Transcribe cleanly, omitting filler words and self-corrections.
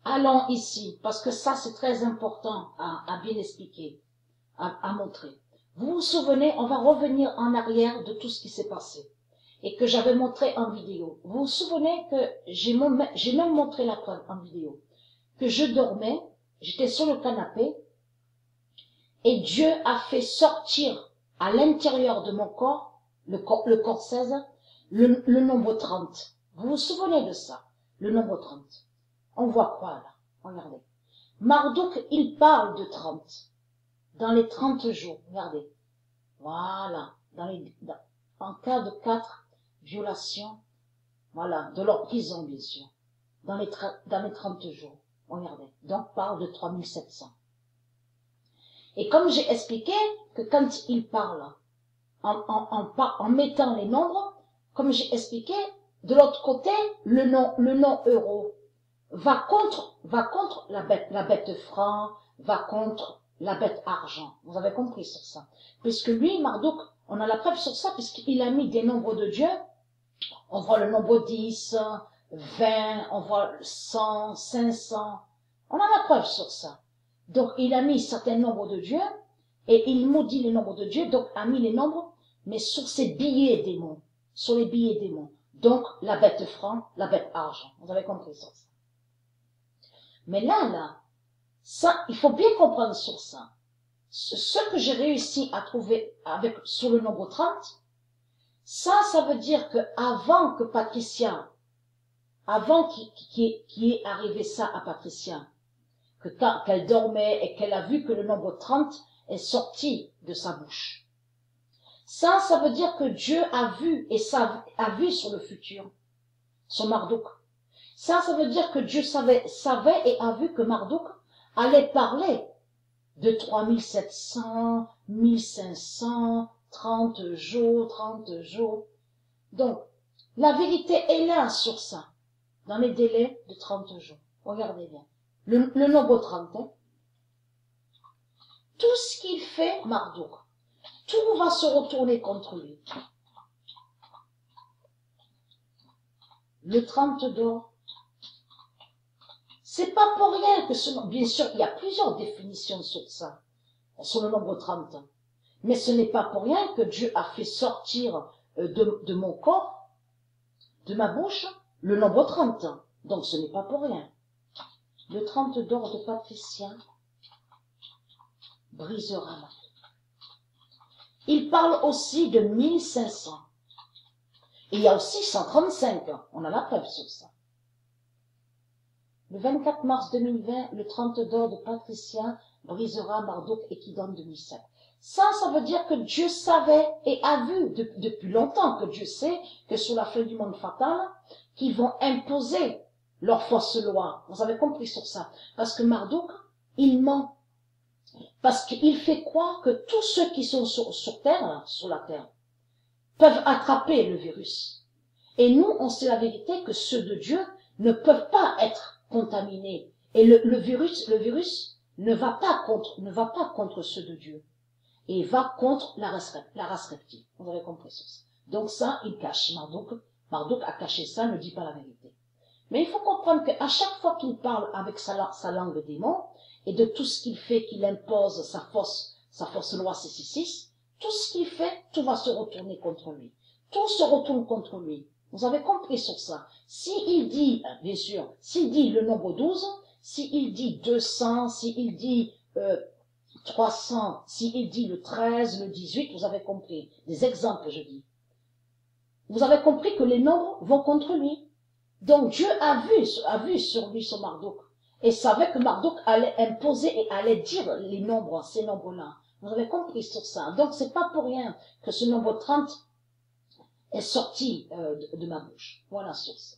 allons ici, parce que ça c'est très important à bien expliquer, à montrer. Vous vous souvenez, on va revenir en arrière de tout ce qui s'est passé et que j'avais montré en vidéo. Vous vous souvenez que j'ai même montré la preuve en vidéo, que je dormais, j'étais sur le canapé et Dieu a fait sortir à l'intérieur de mon corps, le corps 16, le nombre 30. Vous vous souvenez de ça, le nombre 30. On voit quoi là? Regardez. Marduk, il parle de 30. Dans les 30 jours, regardez. Voilà. En cas de 4 violations, voilà, de leur prison, bien sûr. Dans les 30 jours. Regardez. Donc, parle de 3700. Et comme j'ai expliqué que quand il parle, en mettant les nombres, comme j'ai expliqué, de l'autre côté, le nom euro va contre la bête franc, va contre la bête argent. Vous avez compris sur ça. Puisque lui, Marduk, on a la preuve sur ça, puisqu'il a mis des nombres de Dieu. On voit le nombre 10, 20, on voit 100, 500. On a la preuve sur ça. Donc, il a mis certains nombres de Dieu, et il maudit les nombres de Dieu, donc a mis les nombres, mais sur ses billets démons. Sur les billets démons. Donc, la bête franc, la bête argent. Vous avez compris sur ça. Mais là, ça, il faut bien comprendre sur ça. Ce que j'ai réussi à trouver sur le nombre 30, ça veut dire que avant que Patricia, avant qu'il est arrivé ça à Patricia, que qu'elle dormait et qu'elle a vu que le nombre 30 est sorti de sa bouche. Ça veut dire que Dieu a vu a vu sur le futur, sur Marduk. Ça veut dire que Dieu savait et a vu que Marduk allait parler de 3700, 1500, 30 jours. Donc, la vérité est là sur ça, dans les délais de 30 jours. Regardez bien. Le nombre 30, hein. Tout ce qu'il fait, Marduk, tout va se retourner contre lui. Le 30 d'or, c'est pas pour rien que bien sûr, il y a plusieurs définitions sur ça, sur le nombre 30. Mais ce n'est pas pour rien que Dieu a fait sortir de mon corps, de ma bouche, le nombre 30. Donc ce n'est pas pour rien. Le 30 d'or de Patricia brisera ma vie. Il parle aussi de 1500. Et il y a aussi 135. On a la preuve sur ça. Le 24 mars 2020, le 30 d'or de Patricia brisera Marduk et qui donne 2007. Ça veut dire que Dieu savait et a vu depuis longtemps que Dieu sait que sur la fin du monde fatal, qu'ils vont imposer leur fausse loi. Vous avez compris sur ça. Parce que Marduk, il ment. Parce qu'il fait croire que tous ceux qui sont sur Terre, sur la Terre, peuvent attraper le virus. Et nous, on sait la vérité que ceux de Dieu ne peuvent pas être contaminés. Et le virus ne va pas contre ceux de Dieu. Et va contre la race reptile. Vous avez compris ça. Donc ça, il cache. Marduk a caché ça, ne dit pas la vérité. Mais il faut comprendre qu'à chaque fois qu'il parle avec sa langue démon, et de tout ce qu'il fait, qu'il impose sa fausse loi 666, tout ce qu'il fait, tout va se retourner contre lui. Tout se retourne contre lui. Vous avez compris sur ça. S'il dit, bien sûr, s'il dit le nombre 12, s'il dit 200, s'il dit 300, s'il dit le 13, le 18, vous avez compris. Des exemples, je dis. Vous avez compris que les nombres vont contre lui. Donc Dieu a vu sur lui son Marduk. Et savait que Marduk allait imposer et allait dire les nombres, ces nombres-là. Vous avez compris sur ça. Donc c'est pas pour rien que ce nombre 30 est sorti de ma bouche. Voilà sur ça.